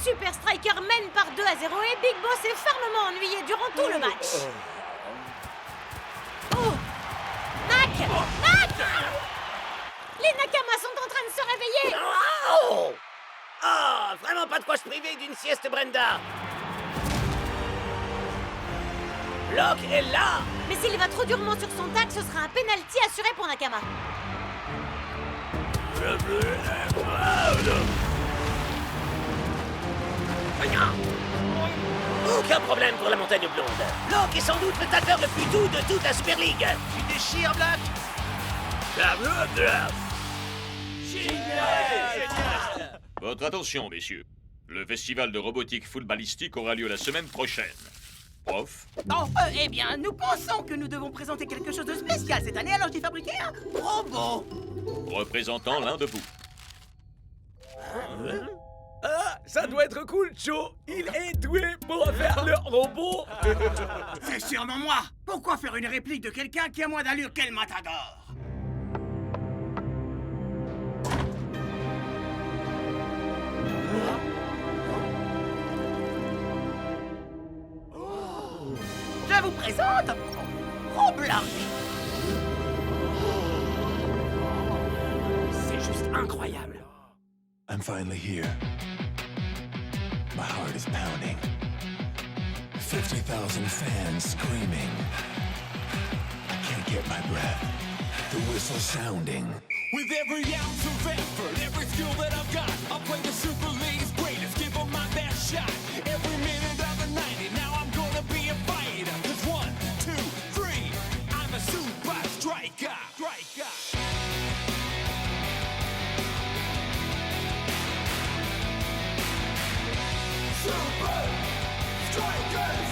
Super Striker mène par 2-0 et Big Boss est fermement ennuyé durant tout le match. Oh! Mac! Mac! Les Nakamas sont en train de se réveiller! Oh! Ah, vraiment pas de quoi se priver d'une sieste, Brenda! Block est là! Mais s'il va trop durement sur son tac, ce sera un penalty assuré pour Nakama. Aucun problème pour la montagne blonde. Block est sans doute le tacleur le plus doux de toute la Super League. Tu déchires, Black. Génial! Votre attention, messieurs. Le festival de robotique footballistique aura lieu la semaine prochaine. Prof, Oh, eh bien, nous pensons que nous devons présenter quelque chose de spécial cette année, alors j'ai fabriqué un robot. représentant l'un de vous. Ah, ça doit être cool, Joe. Il est doué pour faire le robot. C'est sûrement moi. Pourquoi faire une réplique de quelqu'un qui a moins d'allure qu'El Matador? Je vous présente Roblox. C'est juste incroyable. I'm finally here. My heart is pounding. 50,000 fans screaming. I can't get my breath. The whistle sounding. With every ounce of effort, every skill that I've got, I'll play the Super League's greatest, give them my best shot. Every minute of the 90, now I'm gonna be a fighter. 'Cause 1, 2, 3, I'm a super striker. Super Strikers!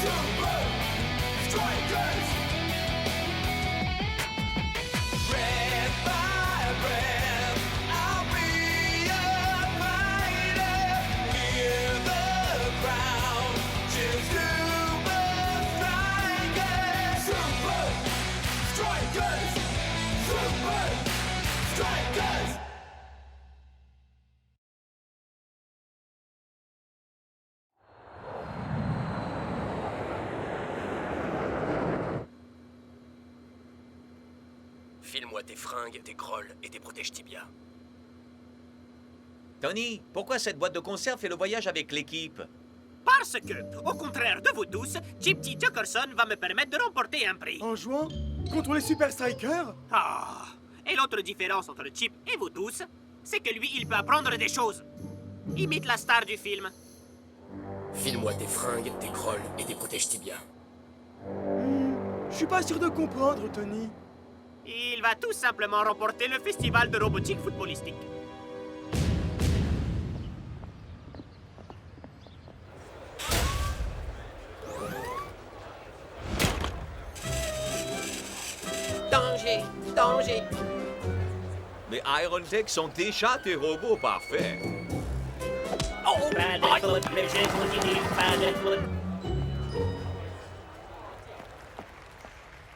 Super Strikers! Breath by breath, I'll be a fighter. Hear the crowd cheer Super Strikers! Super Strikers! Super Strikers! File-moi tes fringues, tes grolles et tes protèges tibia. Tony, pourquoi cette boîte de conserve fait le voyage avec l'équipe? Parce que, au contraire de vous tous, Gypsy Jockerson va me permettre de remporter un prix. En jouant contre les Super Strikers? Ah. Et l'autre différence entre Chip et vous tous, c'est que lui, il peut apprendre des choses. Imite la star du film. File-moi tes fringues, tes grolles et tes protèges tibia. Je suis pas sûr de comprendre, Tony. Il va tout simplement remporter le festival de robotique footballistique. Danger! Danger! Mais Iron Tech sont déjà des robots parfaits.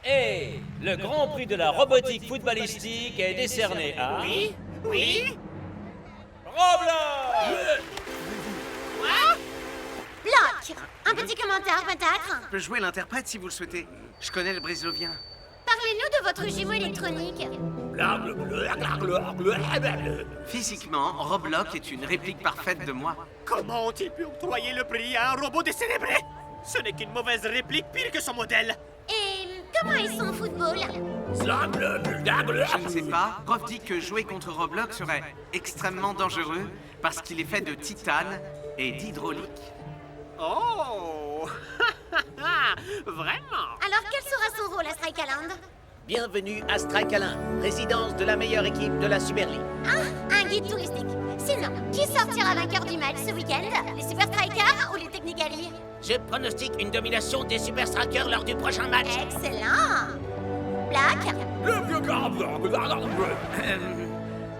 Et le Grand Prix de la robotique footballistique est décerné à... Oui? Oui? Roblox! Block! Un petit commentaire peut-être? Je peux jouer l'interprète si vous le souhaitez. Je connais le brésilien. Parlez-nous de votre jumeau électronique. Physiquement, Roblox est une réplique parfaite de moi. Comment ont-ils pu octroyer le prix à un robot décérébré? Ce n'est qu'une mauvaise réplique pire que son modèle. Et comment est son football? Je ne sais pas. Prof dit que jouer contre Roblox serait extrêmement dangereux parce qu'il est fait de titane et d'hydraulique. Oh! Vraiment? Alors quel sera son rôle à Strikeland? Bienvenue à Strikeland, résidence de la meilleure équipe de la Super League. Ah, un guide touristique. Sinon, qui sortira vainqueur du match ce week-end? Les Super Strikers ou les Technicali? Je pronostique une domination des Super Strikers lors du prochain match. Excellent! Black?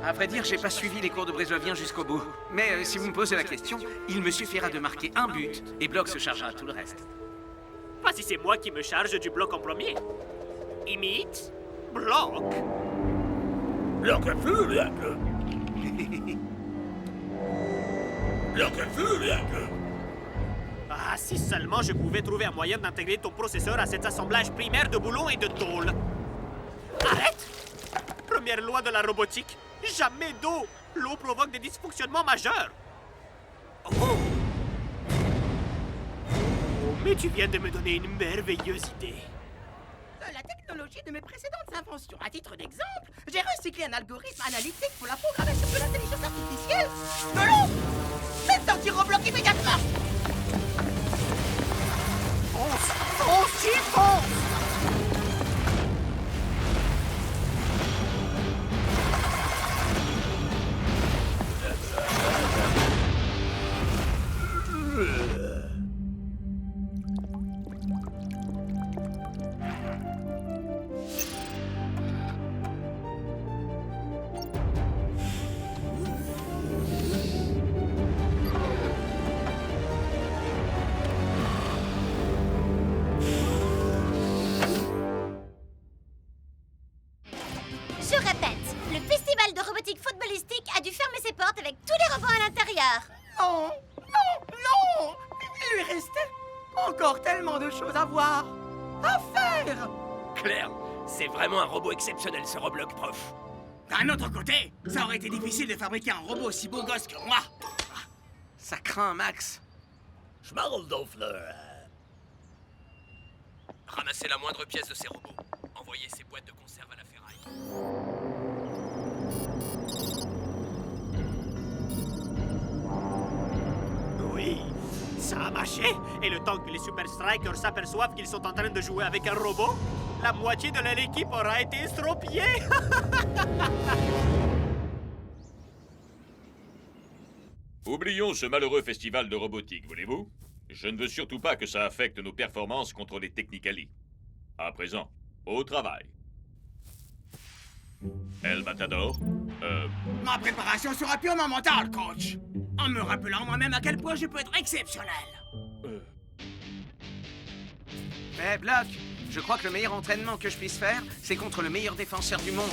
À vrai dire, j'ai pas suivi les cours de brésilien jusqu'au bout. Mais si vous me posez la question, il me suffira de marquer un but et Block se chargera de tout le reste. Voici, c'est moi qui me charge du bloc en premier. Imite, bloc. Ah, si seulement je pouvais trouver un moyen d'intégrer ton processeur à cet assemblage primaire de boulons et de tôle. Arrête! Première loi de la robotique, jamais d'eau. L'eau provoque des dysfonctionnements majeurs. Oh! Mais tu viens de me donner une merveilleuse idée. La technologie de mes précédentes inventions. À titre d'exemple, j'ai recyclé un algorithme analytique pour la programmation de l'intelligence artificielle. De l'eau! Faites sortir Roblox immédiatement! Fonce! Fonce, Chip, fonce! Je répète, le festival de robotique footballistique a dû fermer ses portes avec tous les robots à l'intérieur. Non! Non! Non! Il lui restait encore tellement de choses à voir, à faire! Claire, c'est vraiment un robot exceptionnel, ce Roblox, prof. D'un autre côté, ça aurait été difficile de fabriquer un robot aussi beau gosse que moi. Ça craint, Max. Ramassez la moindre pièce de ces robots. Envoyez ces boîtes de conserve à la ferraille. Oui, ça a marché. Et le temps que les Super Strikers s'aperçoivent qu'ils sont en train de jouer avec un robot, la moitié de leur équipe aura été estropiée. Oublions ce malheureux festival de robotique, voulez-vous? Je ne veux surtout pas que ça affecte nos performances contre les Technicali. À présent, au travail. El Matador, Ma préparation sera purement mentale, coach. En me rappelant moi-même à quel point je peux être exceptionnel. Eh, Block, je crois que le meilleur entraînement que je puisse faire, c'est contre le meilleur défenseur du monde.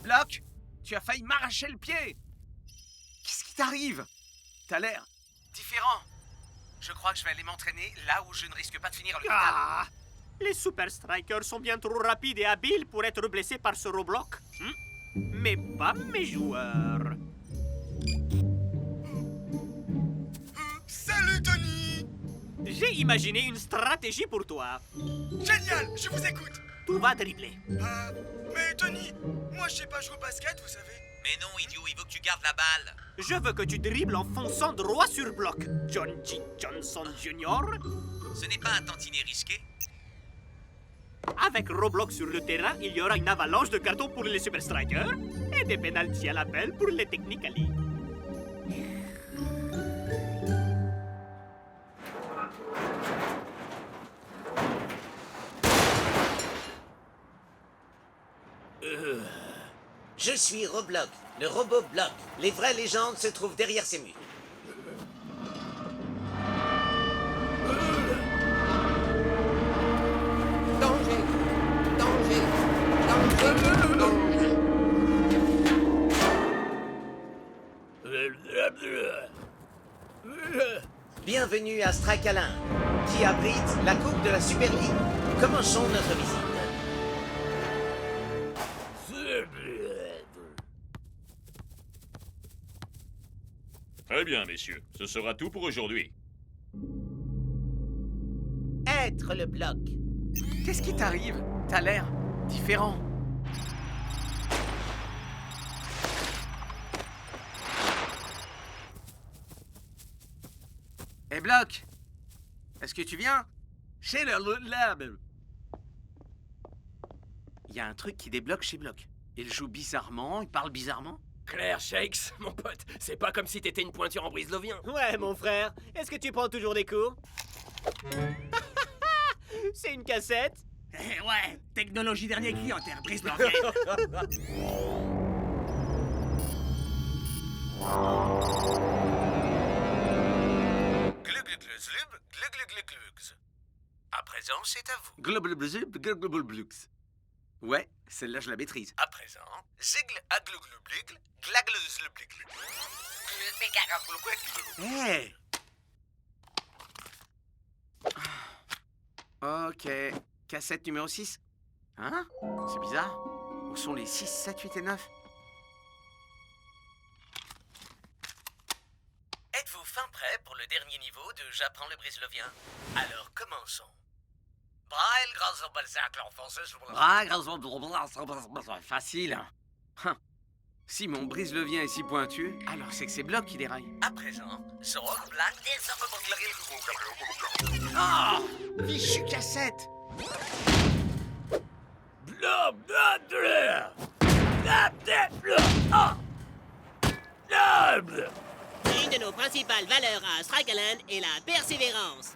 Block, tu as failli m'arracher le pied. Qu'est-ce qui t'arrive? T'as l'air différent. Je crois que je vais aller m'entraîner là où je ne risque pas de finir le Ah, les Super Strikers sont bien trop rapides et habiles pour être blessés par ce Roblox. Mais pas mes joueurs. Salut, Tony! J'ai imaginé une stratégie pour toi. Génial, je vous écoute. Tout va dribbler. Mais Tony, moi je sais pas jouer au basket, vous savez. Mais non, idiot, il veut que tu gardes la balle. Je veux que tu dribbles en fonçant droit sur bloc. John G. Johnson Jr. Ce n'est pas un tantinet risqué. Avec Roblox sur le terrain, il y aura une avalanche de cartons pour les Super Strikers et des pénaltys à l'appel pour les Technicali. Je suis Roblox, le robot bloc. Les vraies légendes se trouvent derrière ces murs. Danger! Danger! Danger! Danger! Bienvenue à Stracalin, qui abrite la Coupe de la Super League. Commençons notre visite. Très bien, messieurs. Ce sera tout pour aujourd'hui. Être le bloc. Qu'est-ce qui t'arrive? T'as l'air différent. Eh, Block, est-ce que tu viens? Chez le lab. Il y a un truc qui débloque chez Block. Il joue bizarrement, il parle bizarrement. Claire Shakes, mon pote, c'est pas comme si t'étais une pointure en brise-lovien. Ouais, mon frère. Est-ce que tu prends toujours des cours? C'est une cassette? Eh ouais, technologie dernier cri en terre brise l'orgueil. Gluglugluzlub, gluglugluglugs. À présent, c'est à vous. Glublubluzub, glublublux. Ouais, celle-là, je la maîtrise. À présent, zigl agluglubligl, glagluzlubligl. Hey! Ok. Cassette numéro 6. Hein? C'est bizarre. Où sont les 6, 7, 8 et 9? Êtes-vous fin prêt pour le dernier niveau de J'apprends le brislovien? Alors, commençons. Braille, grâce au balzac, l'enfonceuse... Facile. Hein. Si mon brise-levier est si pointu, alors c'est que c'est Block qui déraille. À présent, Zorg, Black, Ah! Fichu cassette! Une de nos principales valeurs à Strakaland est la persévérance.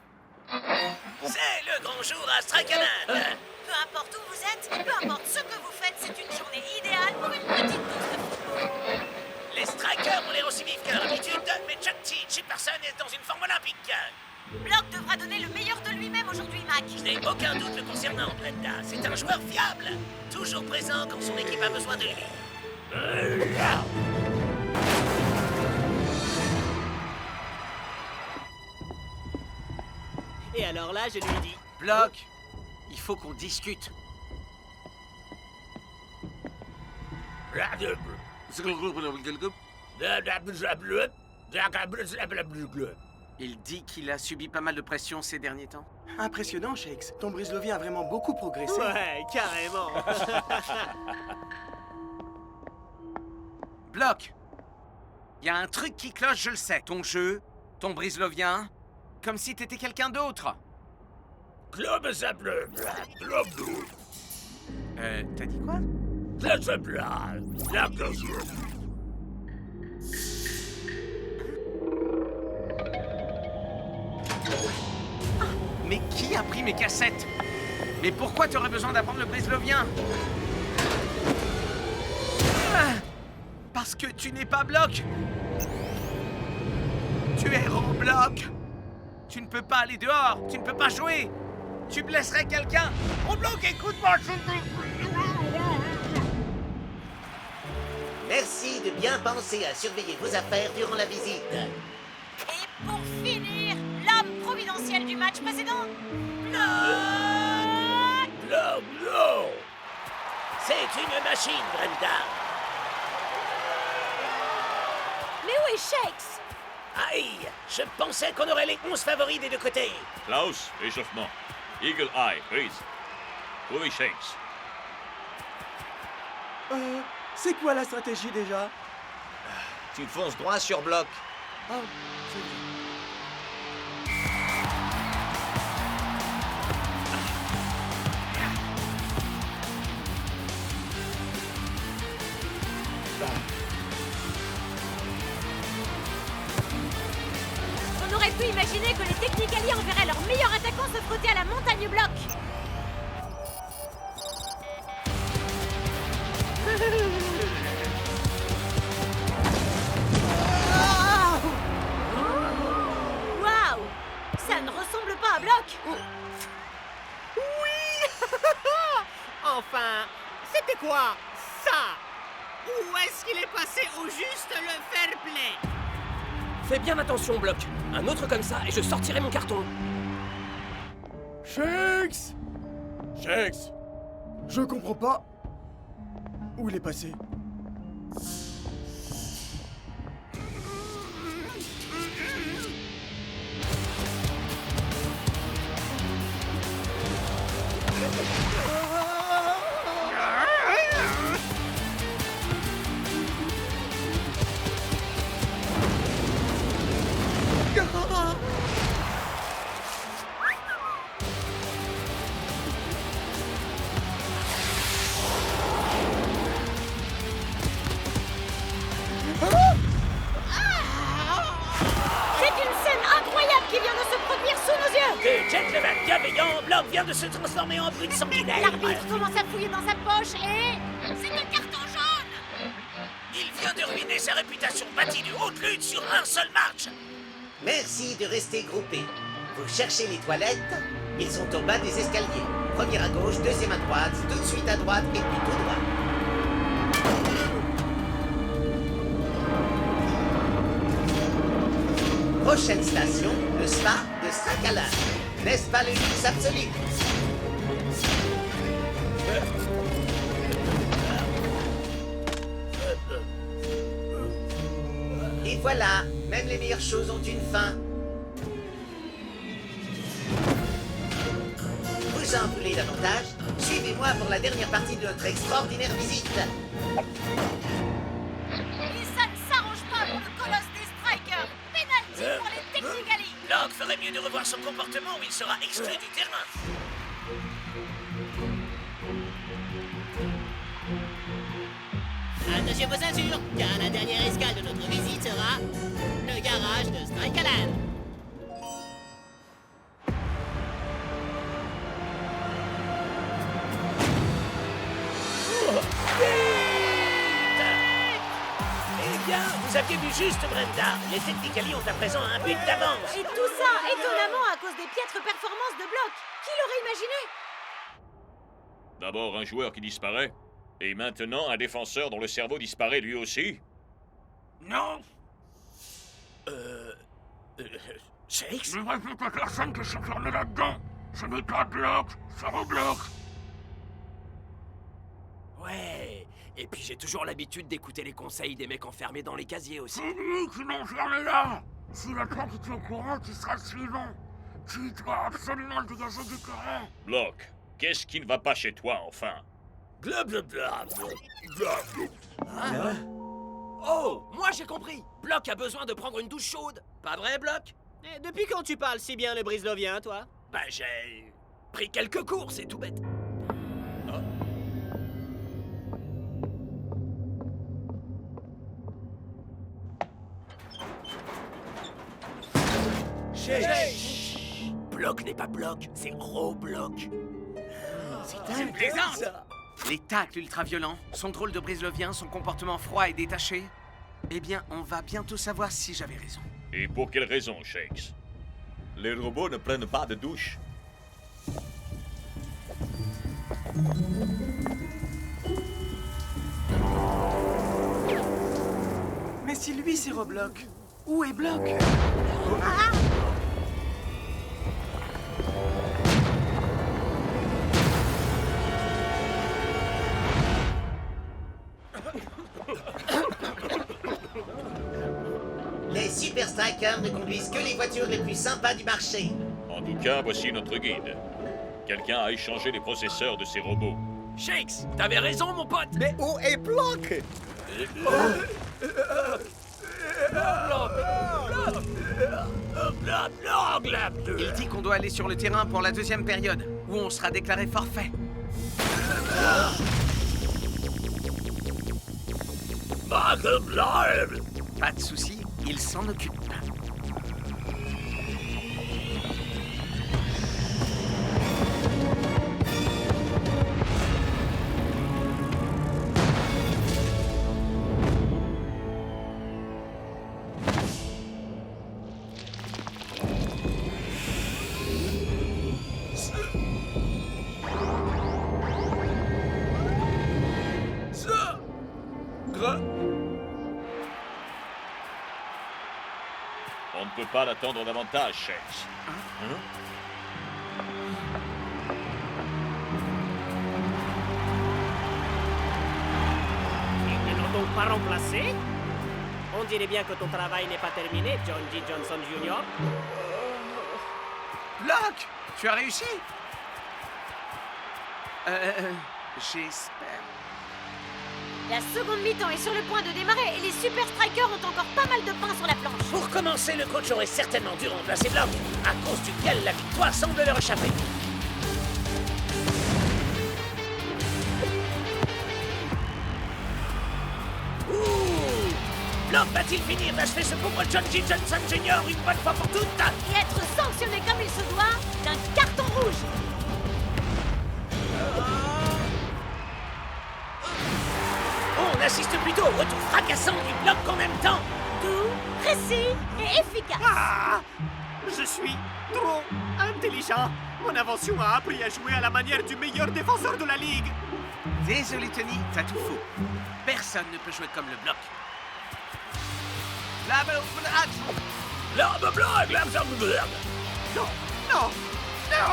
C'est le grand jour à Strakaland. Peu importe où vous êtes, peu importe ce que vous faites, c'est une journée idéale pour une petite dose de football. Les strikers ont l'air aussi vifs qu'à leur habitude, mais Chuck T. Chipperson est dans une forme olympique. Block devra donner le meilleur de lui-même aujourd'hui, Mac. Je n'ai aucun doute le concernant, Brenda. C'est un joueur fiable, toujours présent quand son équipe a besoin de lui. Et alors là, je lui dis... Block, il faut qu'on discute. Il dit qu'il a subi pas mal de pression ces derniers temps. Impressionnant, Shakes. Ton brise-levier a vraiment beaucoup progressé. Ouais, carrément. Block, il y a un truc qui cloche, je le sais. Ton jeu, ton brise-lovien, comme si t'étais quelqu'un d'autre. T'as dit quoi? Mais qui a pris mes cassettes? Mais pourquoi t'aurais besoin d'apprendre le brise-lovien? Parce que tu n'es pas Block. Tu es Roblox. Tu ne peux pas aller dehors. Tu ne peux pas jouer. Tu blesserais quelqu'un. Roblox, écoute-moi. Merci de bien penser à surveiller vos affaires durant la visite. Et pour finir, l'homme providentiel du match précédent, Block. C'est une machine, Brenda. Mais où est Shakes? Aïe, je pensais qu'on aurait les 11 favoris des deux côtés. Klaus, échauffement. Eagle Eye, freeze. Trouvez Shanks. C'est quoi la stratégie déjà? Tu fonces droit sur Block. Oh, c'est vrai. On aurait pu imaginer que les Technicali enverraient leur meilleur attaquant se frotter à la montagne Block. Waouh! Ça ne ressemble pas à Block. Enfin, c'était quoi, ça? Où est-ce qu'il est passé au juste le fair play? Fais bien attention, Block. Un autre comme ça et je sortirai mon carton. Shakes! Shakes! Je comprends pas. Où il est passé? Block vient de se transformer en brute sanguinaire. L'arbitre commence à fouiller dans sa poche et... c'est un carton jaune. Il vient de ruiner sa réputation bâtie de haute lutte sur un seul match. Merci de rester groupés. Vous cherchez les toilettes? Ils sont au bas des escaliers. Premier à gauche, deuxième à droite, tout de suite à droite et puis tout droit. Prochaine station, le spa de Stracalan. N'est-ce pas le luxe absolu? Et voilà, même les meilleures choses ont une fin. Vous en voulez davantage? Suivez-moi pour la dernière partie de notre extraordinaire visite. Et ça ne s'arrange pas pour le colosse des Strikers. Penalty pour les Technicali. Block ferait mieux de revoir son comportement ou il sera exclu du terrain. Attachez vos ceintures, car la dernière escale de notre visite sera le garage de Strikaland. Eh bien, vous aviez vu juste, Brenda. Les Technicali ont à présent un but d'avance. Et tout ça, étonnamment, à cause des piètres performances de Block. Qui l'aurait imaginé? D'abord un joueur qui disparaît, et maintenant un défenseur dont le cerveau disparaît lui aussi. Non. Shakes? Ne répète à personne que je suis enfermé là-dedans. Ce n'est pas Block, ça rebloque. Ouais. Et puis j'ai toujours l'habitude d'écouter les conseils des mecs enfermés dans les casiers aussi. C'est lui qui m'a enfermé là. S'il apprend qu'il est au courant, tu seras le suivant. Tu dois absolument le dégager du terrain. Block, qu'est-ce qui ne va pas chez toi, enfin? Hein? Oh, moi j'ai compris. Block a besoin de prendre une douche chaude. Pas vrai, Block? Depuis quand tu parles si bien le brislovien, toi? Ben j'ai pris quelques cours, c'est tout bête. Chut. Block n'est pas Block, c'est Roblock. Tu me plaisantes? Les tacles ultra-violents, son drôle de brislovien, son comportement froid et détaché. Eh bien, on va bientôt savoir si j'avais raison. Et pour quelle raison, Shakes? Les robots ne prennent pas de douche. Mais si lui c'est Roblox, où est Block? Les Super Strikers ne conduisent que les voitures les plus sympas du marché. En tout cas, voici notre guide. Quelqu'un a échangé les processeurs de ces robots. Shakes, t'avais raison, mon pote. Mais où est Block? Il dit qu'on doit aller sur le terrain pour la deuxième période, où on sera déclaré forfait. Pas de souci, il s'en occupe. On ne peut pas l'attendre davantage, Shakes. Ils ne l'ont donc pas remplacé? On dirait bien que ton travail n'est pas terminé, John G. Johnson Jr. Block, tu as réussi? J'espère. La seconde mi-temps est sur le point de démarrer et les Super Strikers ont encore pas mal de pain sur la planche. Pour commencer, le coach aurait certainement dû remplacer Block, à cause duquel la victoire semble leur échapper. Ouh! Block va-t-il finir d'achever ce pauvre John G. Johnson Jr. une bonne fois pour toutes? Et être sanctionné comme il se doit d'un carton rouge. assiste plutôt au retour fracassant du bloc en même temps. Doux, précis et efficace. Ah! Je suis trop intelligent. Mon invention a appris à jouer à la manière du meilleur défenseur de la ligue. Désolé, Tony, t'as tout faux. Personne ne peut jouer comme le bloc. Non, non, non!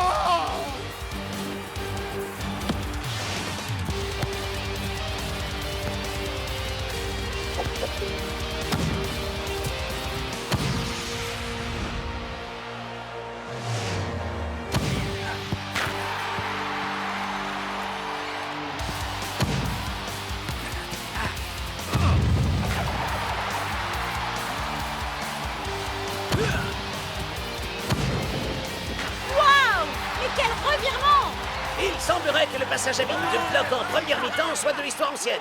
Waouh! Mais quel revirement! Il semblerait que le passage à vide de bloc en première mi-temps soit de l'histoire ancienne.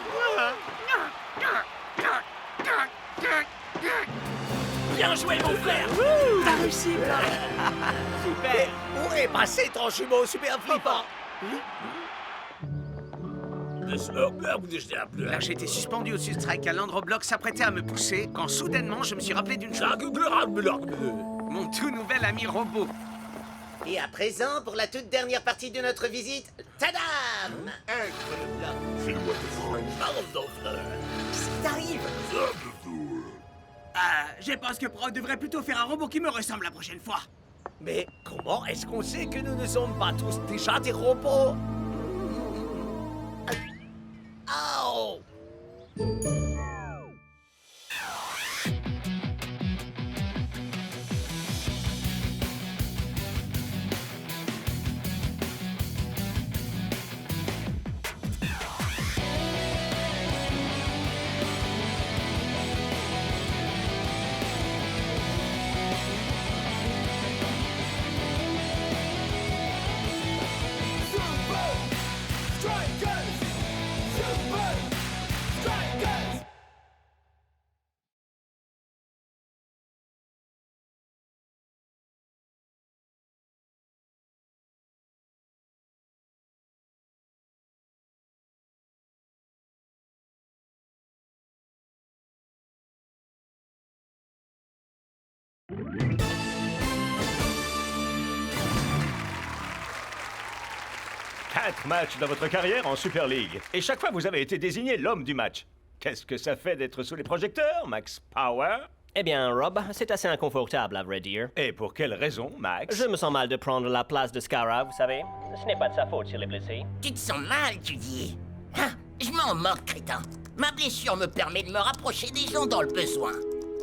Bien joué, mon frère! T'as réussi, Bloc. Super! Où est passé ton jumeau super flippant? Là, j'étais suspendu au-dessus de Strike à l'Androbloc s'apprêtait à me pousser quand soudainement je me suis rappelé d'une chose. Mon tout nouvel ami robot. Et à présent, pour la toute dernière partie de notre visite, tadam! Qu'est-ce qui t'arrive? Je pense que Pro devrait plutôt faire un robot qui me ressemble la prochaine fois. Mais comment est-ce qu'on sait que nous ne sommes pas tous déjà des robots? Oh! Quatre matchs dans votre carrière en Super League. Et chaque fois, vous avez été désigné l'homme du match. Qu'est-ce que ça fait d'être sous les projecteurs, Max Power? Eh bien, Rob, c'est assez inconfortable, à vrai dire. Et pour quelle raison, Max? Je me sens mal de prendre la place de Scara, vous savez. Ce n'est pas de sa faute s'il est blessé. Tu te sens mal, tu dis? Ah, je m'en moque, crétin. Ma blessure me permet de me rapprocher des gens dans le besoin.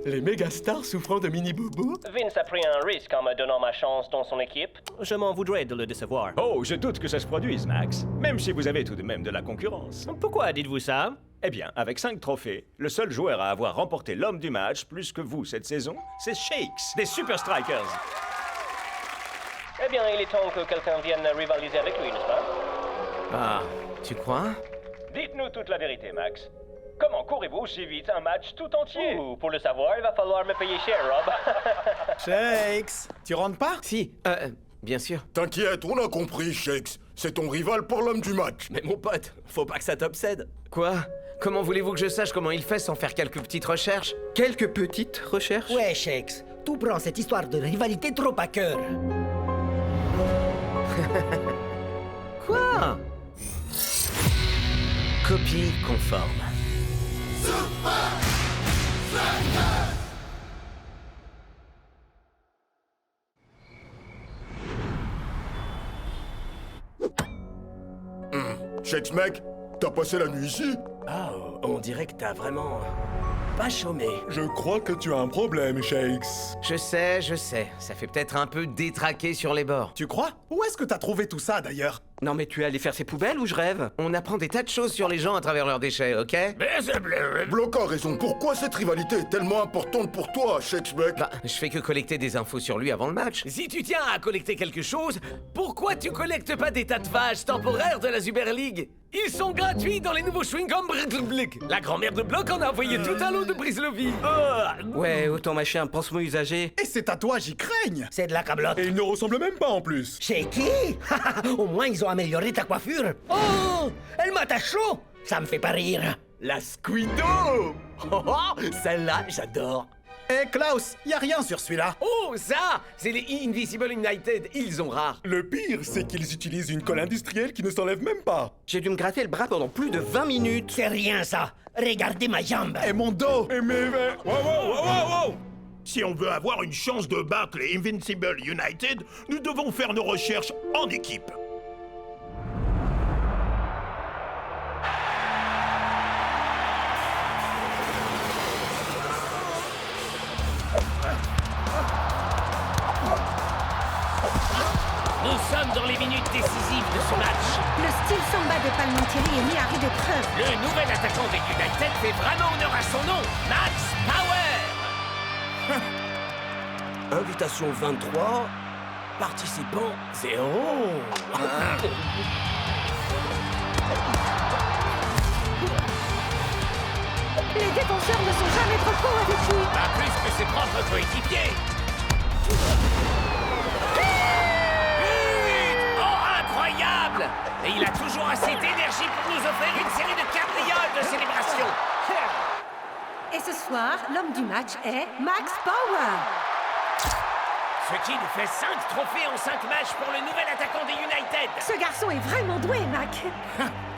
Les mégastars souffrant de mini-boubou? Vince a pris un risque en me donnant ma chance dans son équipe. Je m'en voudrais de le décevoir. Oh, je doute que ça se produise, Max. Même si vous avez tout de même de la concurrence. Pourquoi dites-vous ça? Eh bien, avec 5 trophées, le seul joueur à avoir remporté l'homme du match plus que vous cette saison, c'est Shakes, des Super Strikers. Eh bien, il est temps que quelqu'un vienne rivaliser avec lui, n'est-ce pas? Ah, tu crois? Dites-nous toute la vérité, Max. Comment courez-vous si vite un match tout entier? Pour le savoir, il va falloir me payer cher, Rob. Shakes, tu rentres pas? Si, bien sûr. T'inquiète, on a compris, Shakes. C'est ton rival pour l'homme du match. Mais mon pote, faut pas que ça t'obsède. Quoi? Comment voulez-vous que je sache comment il fait sans faire quelques petites recherches? Quelques petites recherches? Ouais, Shakes, tu prends cette histoire de rivalité trop à cœur. Quoi? Copie conforme. Shakes, mec, t'as passé la nuit ici? Ah, on dirait que t'as vraiment pas chômé. Je crois que tu as un problème, Shakes. Je sais, ça fait peut-être un peu détraqué sur les bords. Tu crois? Où est-ce que t'as trouvé tout ça, d'ailleurs? Non mais tu es allé faire ses poubelles ou je rêve? On apprend des tas de choses sur les gens à travers leurs déchets, ok? Bloc a raison. Pourquoi cette rivalité est tellement importante pour toi, Shakes, mec? Bah, je fais que collecter des infos sur lui avant le match. Si tu tiens à collecter quelque chose, pourquoi tu collectes pas des tatouages temporaires de la Super League? Ils sont gratuits dans les nouveaux chewing-gums Brrrblick. La grand-mère de Bloc en a envoyé tout un lot de Brislovie. Ouais, autant mâcher un pansement usagé. Et ces tatouages, ils craignent! C'est de la cablotte. Et il ne ressemble même pas en plus. Chez qui? Au moins, ils ont amélioré ta coiffure. Oh! Elle m'a chaud! Ça me fait pas rire. La Squido! Oh, oh, celle-là, j'adore. Hé Klaus, y a rien sur celui-là. Oh, ça! C'est les Invisible United, ils ont rare. Le pire, c'est qu'ils utilisent une colle industrielle qui ne s'enlève même pas. J'ai dû me gratter le bras pendant plus de 20 minutes. C'est rien ça. Regardez ma jambe. Et mon dos. Et mes... Wow. Si on veut avoir une chance de battre les Invincible United, nous devons faire nos recherches en équipe. Nous sommes dans les minutes décisives de ce match. Le style samba de Palmentieri est mis à rude épreuve. Le nouvel attaquant des United fait vraiment honneur à son nom, Max Power. Invitation 23, participants 0. Les défenseurs ne sont jamais trop forts avec lui. Pas plus que ses propres coéquipiers. Incroyable! Et il a toujours assez d'énergie pour nous offrir une série de cabrioles de célébration. Et ce soir, l'homme du match est Max Power. Ce qui nous fait 5 trophées en 5 matchs pour le nouvel attaquant des United. Ce garçon est vraiment doué, Mac.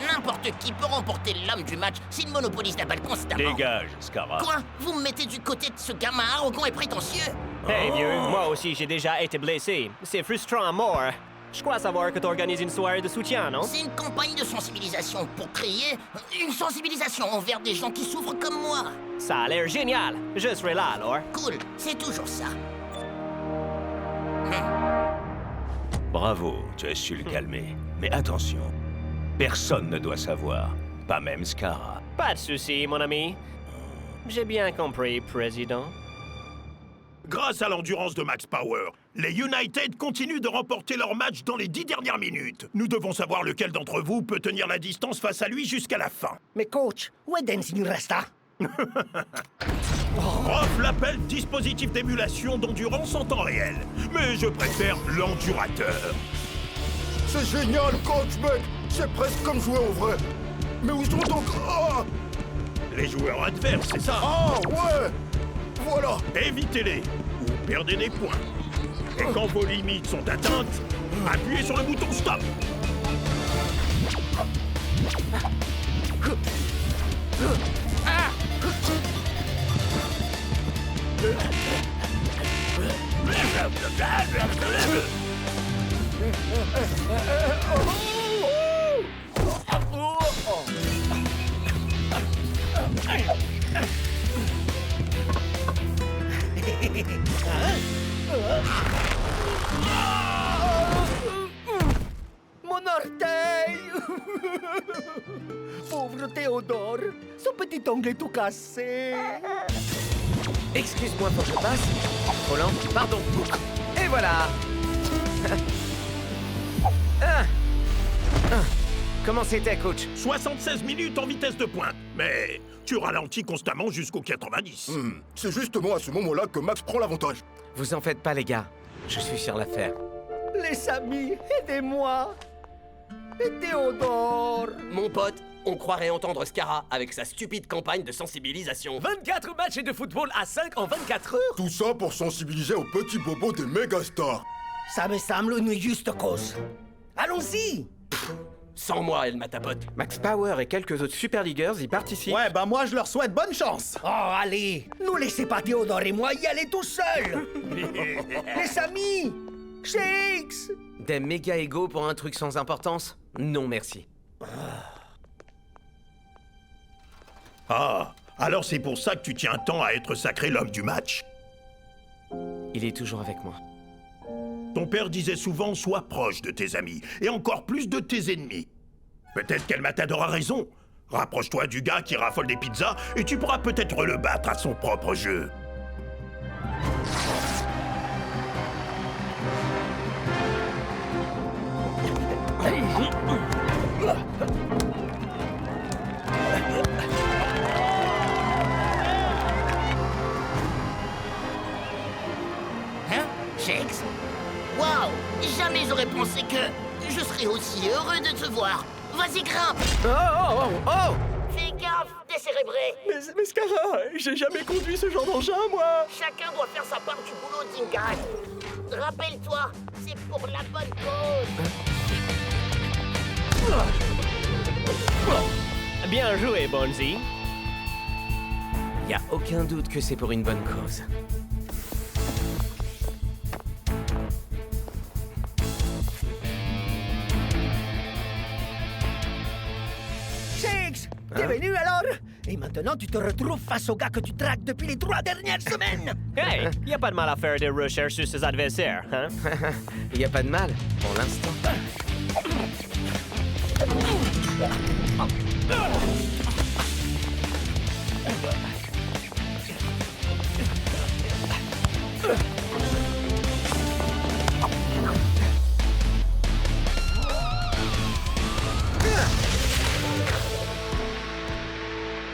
N'importe qui peut remporter l'homme du match s'il monopolise la balle constamment. Dégage, Scara. Quoi? Vous me mettez du côté de ce gamin arrogant et prétentieux? Hey vieux, moi aussi j'ai déjà été blessé. C'est frustrant à mort. Je crois savoir que tu organises une soirée de soutien, non? C'est une campagne de sensibilisation pour créer une sensibilisation envers des gens qui souffrent comme moi. Ça a l'air génial. Je serai là alors. Cool, c'est toujours ça. Bravo, tu as su le calmer. Mais attention, personne ne doit savoir, pas même Scara. Pas de souci, mon ami. J'ai bien compris, président. Grâce à l'endurance de Max Power, les United continuent de remporter leur match dans les 10 dernières minutes. Nous devons savoir lequel d'entre vous peut tenir la distance face à lui jusqu'à la fin. Mais coach, où est Dancing Rasta? Prof l'appelle dispositif d'émulation d'endurance en temps réel. Mais je préfère l'endurateur. C'est génial, coach, mec. C'est presque comme jouer au vrai. Mais où sont donc... Oh Les joueurs adverses, c'est ça? Ah, ouais. Voilà. Évitez-les ou perdez des points. Et quand vos limites sont atteintes, appuyez sur le bouton stop. Mon orteil! Pauvre Théodore, son petit ongle est tout cassé. Excuse-moi, faut que je passe. Roland, pardon. Et voilà. Comment c'était, coach? 76 minutes en vitesse de pointe. Mais tu ralentis constamment jusqu'au 90. C'est justement à ce moment-là que Max prend l'avantage. Vous en faites pas, les gars. Je suis sur l'affaire. Les amis, aidez-moi. Et Théodore. Mon pote, on croirait entendre Scara avec sa stupide campagne de sensibilisation. 24 matchs de football à 5 en 24 heures? Tout ça pour sensibiliser aux petits bobos des mégastars. Ça me semble une juste cause. Allons-y. Sans moi, elle m'a tapote. Max Power et quelques autres Super Leaguers y participent. Ouais, bah moi je leur souhaite bonne chance. Oh, allez, nous laissez pas Théodore et moi y aller tout seuls. Les amis, Shakes. Des méga égos pour un truc sans importance? Non, merci. Ah, alors c'est pour ça que tu tiens tant à être sacré l'homme du match. Il est toujours avec moi. Ton père disait souvent, sois proche de tes amis, et encore plus de tes ennemis. Peut-être qu'El Matador a raison. Rapproche-toi du gars qui raffole des pizzas, et tu pourras peut-être le battre à son propre jeu. Hein, Shakes? Waouh! Jamais j'aurais pensé que je serais aussi heureux de te voir. Vas-y, grimpe! Oh! Fais gaffe, décérébré. Mais Scara, j'ai jamais conduit ce genre d'engin, moi. Chacun doit faire sa part du boulot, Dingal. Rappelle-toi, c'est pour la bonne cause. Bien joué, Bonzi. Y a aucun doute que c'est pour une bonne cause. Shakes, t'es venu alors? Et maintenant, tu te retrouves face au gars que tu traques depuis les 3 dernières semaines. Hey, y a pas de mal à faire des recherches sur ses adversaires, hein? Y a pas de mal, pour l'instant.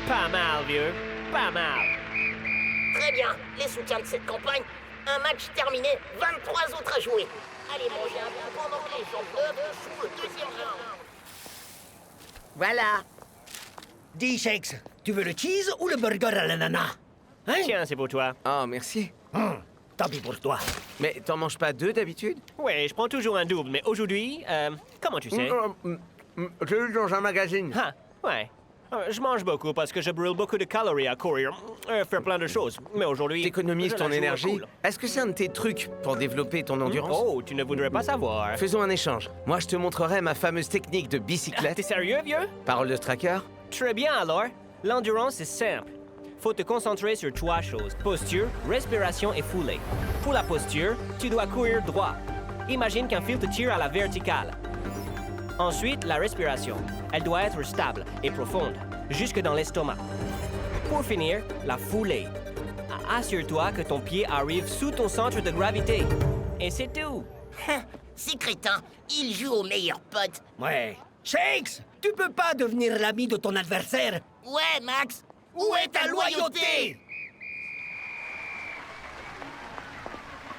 Pas mal, vieux. Pas mal. Très bien, les soutiens de cette campagne. Un match terminé, 23 autres à jouer. Allez manger un peu pendant que les gens jouent le deuxième round. Voilà. Dis, Shakes, tu veux le cheese ou le burger à l'ananas? Hein? Tiens, c'est pour toi. Oh, merci. Tant pis pour toi. Mais t'en manges pas 2 d'habitude? Ouais, je prends toujours un double, mais aujourd'hui, comment tu sais? J'ai lu dans un magazine. Ah, ouais. Je mange beaucoup parce que je brûle beaucoup de calories à courir, faire plein de choses. Mais aujourd'hui, T'économises je la ton joue énergie. cool. Est-ce que c'est un de tes trucs pour développer ton endurance? Oh, tu ne voudrais pas savoir. Faisons un échange. Moi, je te montrerai ma fameuse technique de bicyclette. T'es sérieux, vieux? Parole de tracker? Très bien alors. L'endurance, c'est simple. Faut te concentrer sur 3 choses. Posture, respiration et foulée. Pour la posture, tu dois courir droit. Imagine qu'un fil te tire à la verticale. Ensuite, la respiration. Elle doit être stable et profonde, jusque dans l'estomac. Pour finir, la foulée. Assure-toi que ton pied arrive sous ton centre de gravité. Et c'est tout. Ces crétins, ils jouent aux meilleurs potes. Ouais. Shakes, tu peux pas devenir l'ami de ton adversaire. Ouais, Max. Où est ta loyauté?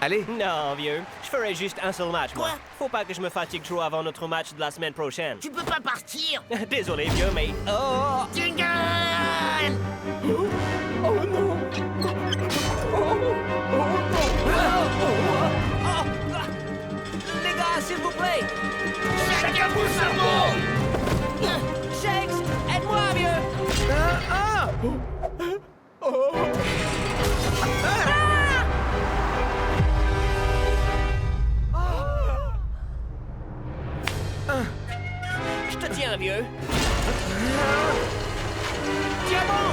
Allez. Non, vieux. Je ferai juste un seul match, moi. Quoi? Faut pas que je me fatigue trop avant notre match de la semaine prochaine. Tu peux pas partir. Désolé, vieux, mais... Oh! Dingle! Oh non. Les gars, s'il vous plaît! Chacun pour sa mot! Shakes, aide-moi, vieux! Je te tiens, vieux. Tiens bon!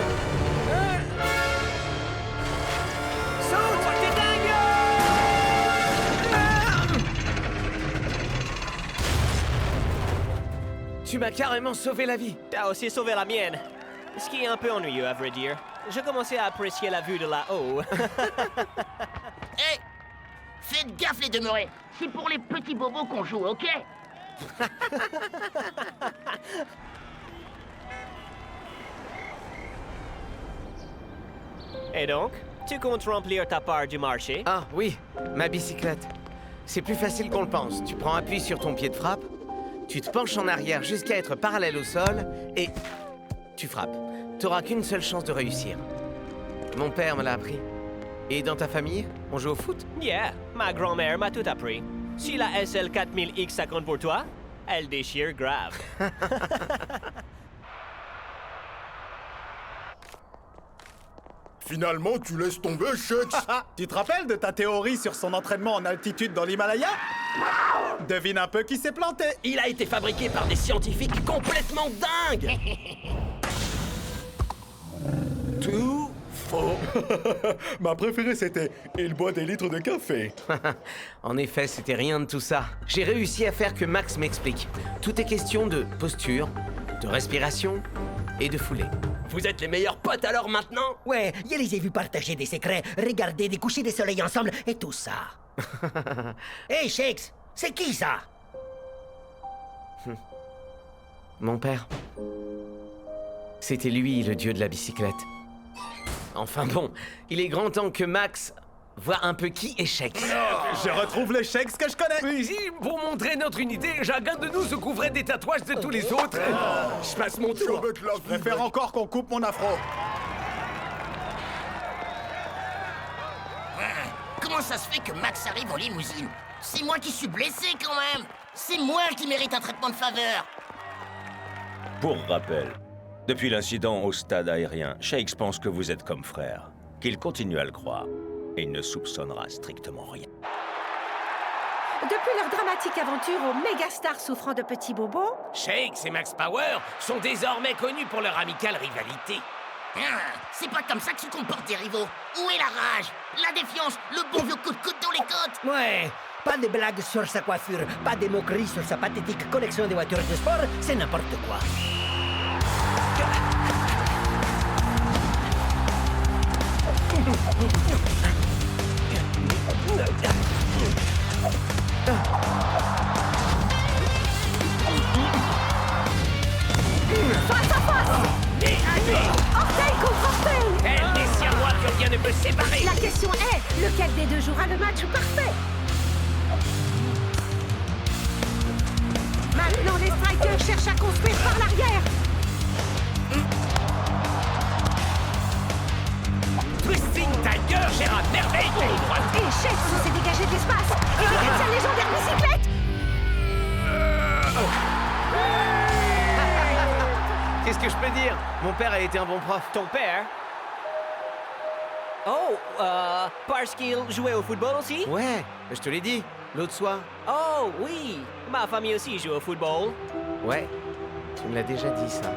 Saute! T'es dingue! Tu m'as carrément sauvé la vie. T'as aussi sauvé la mienne. Ce qui est un peu ennuyeux, à vrai dire. Je commençais à apprécier la vue de là-haut. Hé! Faites gaffe, les demeurés. C'est pour les petits bobos qu'on joue, ok? Et donc, tu comptes remplir ta part du marché? Ah oui, ma bicyclette. C'est plus facile qu'on le pense. Tu prends appui sur ton pied de frappe, tu te penches en arrière jusqu'à être parallèle au sol et tu frappes. T'auras qu'une seule chance de réussir. Mon père me l'a appris. Et dans ta famille, on joue au foot? Yeah, ma grand-mère m'a tout appris. Si la SL 4000X ça compte pour toi, elle déchire grave. Finalement, tu laisses tomber, Shakes. Tu te rappelles de ta théorie sur son entraînement en altitude dans l'Himalaya? Devine un peu qui s'est planté. Il a été fabriqué par des scientifiques complètement dingues. Tout faux. Ma préférée, c'était « Il boit des litres de café ». En effet, c'était rien de tout ça. J'ai réussi à faire que Max m'explique. Tout est question de posture, de respiration et de foulée. Vous êtes les meilleurs potes alors maintenant? Ouais, je les ai vus partager des secrets, regarder des couchers de soleil ensemble et tout ça. Hey Shakes, c'est qui ça? Mon père. C'était lui, le dieu de la bicyclette. Enfin bon, il est grand temps que Max Voir un peu qui est Shakes. Je retrouve le Shakes que je connais. Mais ici, pour montrer notre unité, chacun de nous se couvrait des tatouages de tous les autres. Je passe mon tour. Je préfère encore qu'on coupe mon afro. Comment ça se fait que Max arrive en limousine? C'est moi qui suis blessé quand même. C'est moi qui mérite un traitement de faveur. Pour rappel, depuis l'incident au stade aérien, Shakes pense que vous êtes comme frère. Qu'il continue à le croire. Et il ne soupçonnera strictement rien. Depuis leur dramatique aventure aux méga-stars souffrant de petits bobos, Shakes et Max Power sont désormais connus pour leur amicale rivalité. C'est pas comme ça que se comportent des rivaux. Où est la rage, la défiance, le bon vieux coup de coude dans les côtes? Ouais, pas de blagues sur sa coiffure, pas de moqueries sur sa pathétique collection de voitures de sport, c'est n'importe quoi. face à face! Nez à nez! Orteil contre orteil! Elle décide moi que rien ne peut séparer! La question est, lequel des deux jouera le match parfait? Maintenant, les strikers cherchent à construire par l'arrière! Twisting Tiger gère à merveille la ligne droite! Et Shakes s'est dégagé de l'espace! Et regarde sa légendaire bicyclette! Qu'est-ce que je peux dire? Mon père a été un bon prof. Ton père? Oh, parce qu'il jouait au football aussi? Ouais, je te l'ai dit, l'autre soir. Oh, oui. Ma famille aussi joue au football. Ouais, tu me l'as déjà dit, ça.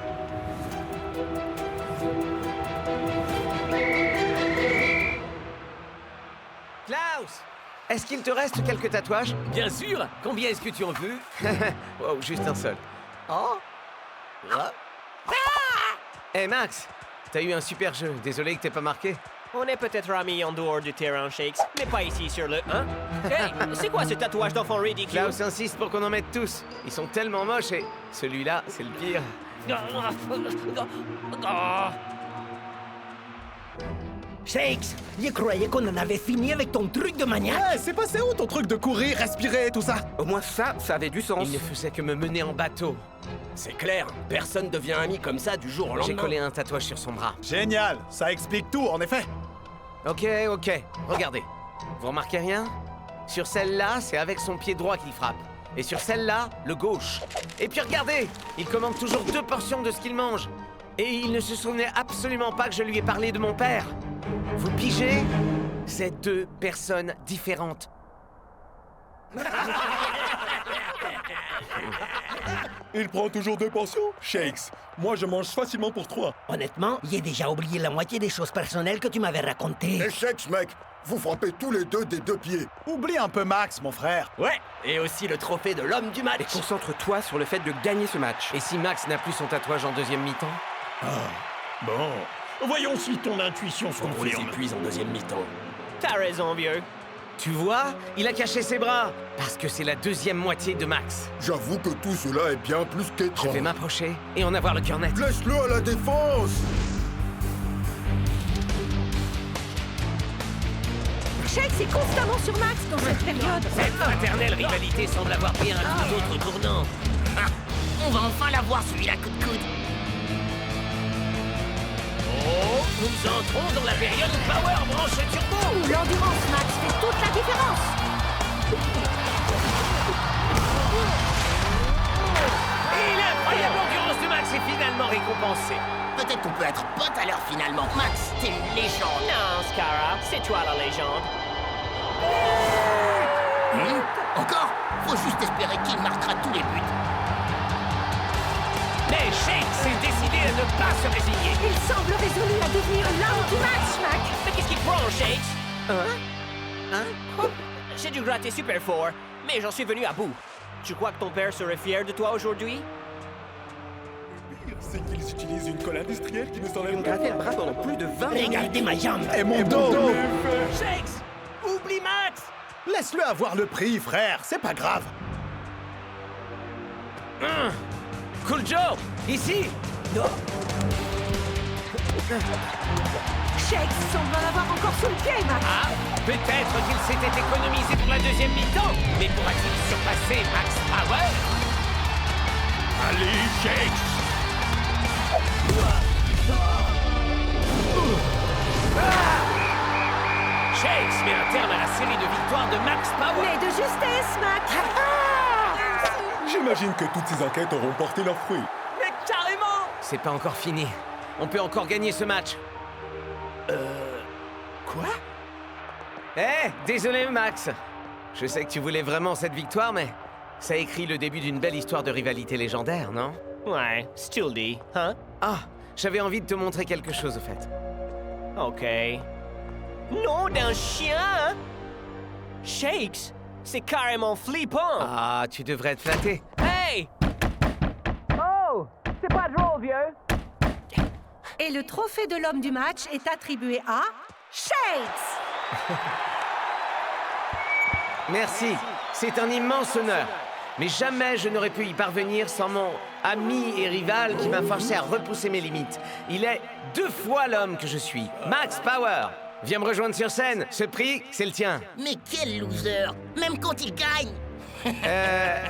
Klaus! Est-ce qu'il te reste quelques tatouages? Bien sûr! Combien est-ce que tu en veux? Wow, juste un seul. Oh! Hey Max, t'as eu un super jeu. Désolé que t'aies pas marqué. On est peut-être amis en dehors du terrain, Shakes, mais pas ici sur le 1. Hey, c'est quoi ce tatouage d'enfant ridicule? Klaus insiste pour qu'on en mette tous. Ils sont tellement moches et celui-là, c'est le pire. Shakes, je croyais qu'on en avait fini avec ton truc de maniaque. Ouais, c'est passé où ton truc de courir, respirer, tout ça? Au moins ça avait du sens. Il ne faisait que me mener en bateau. C'est clair, personne devient ami comme ça du jour au lendemain. J'ai collé un tatouage sur son bras. Génial, ça explique tout, en effet. Ok, regardez. Vous remarquez rien? Sur celle-là, c'est avec son pied droit qu'il frappe. Et sur celle-là, le gauche. Et puis regardez, il commande toujours 2 portions de ce qu'il mange. Et il ne se souvenait absolument pas que je lui ai parlé de mon père. Vous pigez? C'est 2 personnes différentes. Il prend toujours 2 portions? Shakes, moi je mange facilement pour 3. Honnêtement, j'ai déjà oublié la moitié des choses personnelles que tu m'avais racontées. Et Shakes, mec, vous frappez tous les deux des 2 pieds. Oublie un peu Max, mon frère. Ouais, et aussi le trophée de l'homme du match. Et concentre-toi sur le fait de gagner ce match. Et si Max n'a plus son tatouage en deuxième mi-temps? Bon. Voyons si ton intuition se On les confirme. épuise en deuxième mi-temps. T'as raison, vieux. Tu vois? Il a caché ses bras. Parce que c'est la deuxième moitié de Max. J'avoue que tout cela est bien plus Je qu'étrange. vais m'approcher et en avoir le cœur net. Laisse-le à la défense. Shakes est constamment sur Max dans cette période. Cette fraternelle rivalité semble avoir pris un tout autre tournant. On va enfin l'avoir, celui-là, coup de coude. Oh, nous entrons dans la période Power Branche Turbo. L'endurance Max fait toute la différence. Et l'incroyable endurance de Max est finalement récompensée. Peut-être qu'on peut être potes alors finalement. Max, t'es une légende. Non, Scara, c'est toi la légende. Encore? Faut juste espérer qu'il marquera tous les buts. Mais Shakes s'est décidé à ne pas se résigner. Il semble résolu à devenir l'homme du match, Mac. Mais qu'est-ce qu'il prend, Shakes? J'ai dû gratter super fort, mais j'en suis venu à bout. Tu crois que ton père serait fier de toi aujourd'hui? C'est qu'ils utilisent une colle industrielle qui ne s'enlève pas. le bras pendant plus de 20 minutes. Regardez ma jambe. Et mon dos. Shakes, oublie Max. Laisse-le avoir le prix, frère, c'est pas grave. Cool Joe, ici. Shakes semble en avoir encore sous le pied, Max. Ah, peut-être qu'il s'était économisé pour la deuxième mi-temps, mais pourra-t-il surpasser Max Power? Allez, Shakes! Shakes met un terme à la série de victoires de Max Power. Mais de justesse, Max. J'imagine que toutes ces enquêtes auront porté leurs fruits. Mais carrément! C'est pas encore fini. On peut encore gagner ce match. Quoi? Désolé Max. Je sais que tu voulais vraiment cette victoire, mais ça écrit le début d'une belle histoire de rivalité légendaire, non? Ouais, still dit, hein? Ah, j'avais envie de te montrer quelque chose au fait. Ok. Nom d'un chien, hein? Shakes, c'est carrément flippant! Ah, tu devrais être flatté. Hey! Oh! C'est pas drôle, vieux! Et le trophée de l'homme du match est attribué à Shakes. Merci, c'est un immense honneur. Mais jamais je n'aurais pu y parvenir sans mon ami et rival qui m'a forcé à repousser mes limites. Il est 2 fois l'homme que je suis, Max Power. Viens me rejoindre sur scène, ce prix, c'est le tien. Mais quel loser! Même quand il gagne!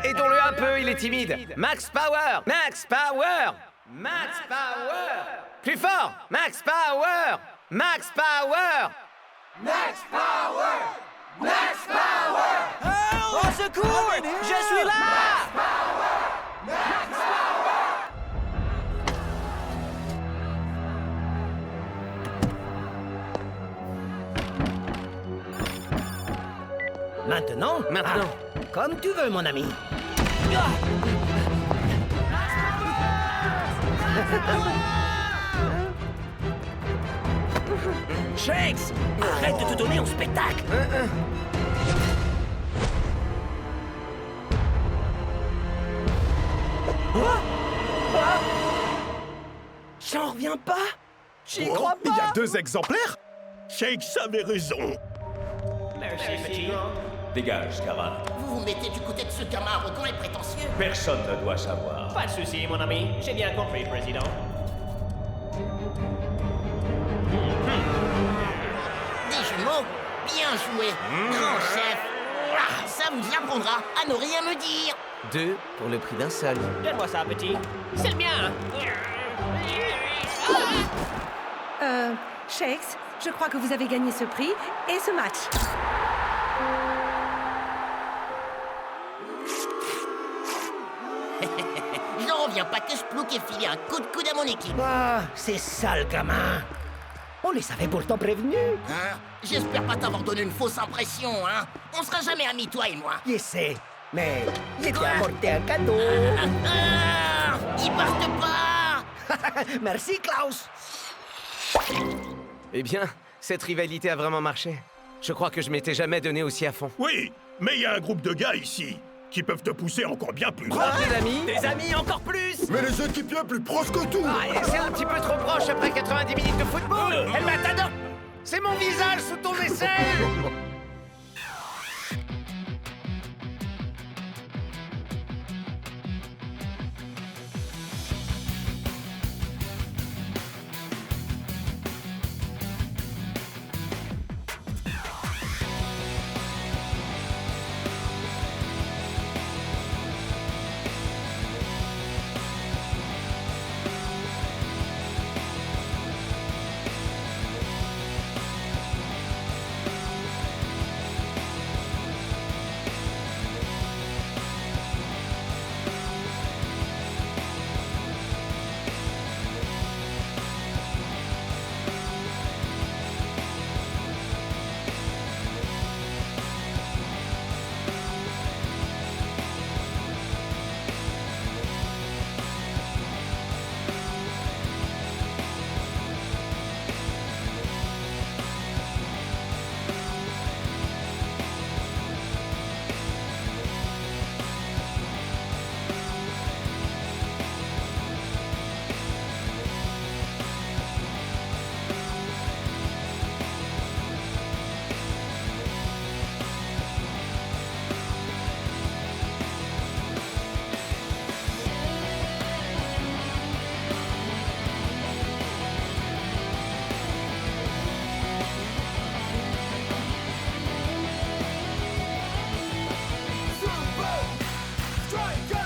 Aidons-le un peu, il est timide. Max Power! Max Power! Max Power! Plus fort! Max Power! Max Power! Max Power! Max Power! Oh, au secours! Je suis là! Max Power! Max Power! Maintenant? Maintenant. Ah, comme tu veux, mon ami. Shakes! Arrête de te donner en spectacle! J'en reviens pas. J'y crois Il y pas! a 2 exemplaires? Shakes avait raison. Merci, petit. Dégage, Kara. Vous vous mettez du côté de ce gamin arrogant et prétentieux? Personne ne doit savoir. Pas de souci, mon ami. J'ai bien compris, président. Des jumeaux? Bien joué, grand chef. Ah, ça vous apprendra à ne rien me dire. 2 pour le prix d'un seul. Donne-moi ça, petit. C'est le mien! Shakes, je crois que vous avez gagné ce prix et ce match. J'en reviens pas que ce plouc ait filé un coup de coude à mon équipe. Ah, c'est ça le gamin. On les avait pourtant prévenus. Hein? J'espère pas t'avoir donné une fausse impression, hein? On sera jamais amis, toi et moi. Je sais, mais j'ai apporté un cadeau. Ils partent pas! Merci, Klaus. Eh bien, cette rivalité a vraiment marché. Je crois que je m'étais jamais donné aussi à fond. Oui, mais il y a un groupe de gars ici qui peuvent te pousser encore bien plus loin. Des amis? Des amis encore plus! Mais les équipiers plus proches que tout. C'est un petit peu trop proche après 90 minutes de football. El Matador! C'est mon visage sous ton vaisselle! Striker!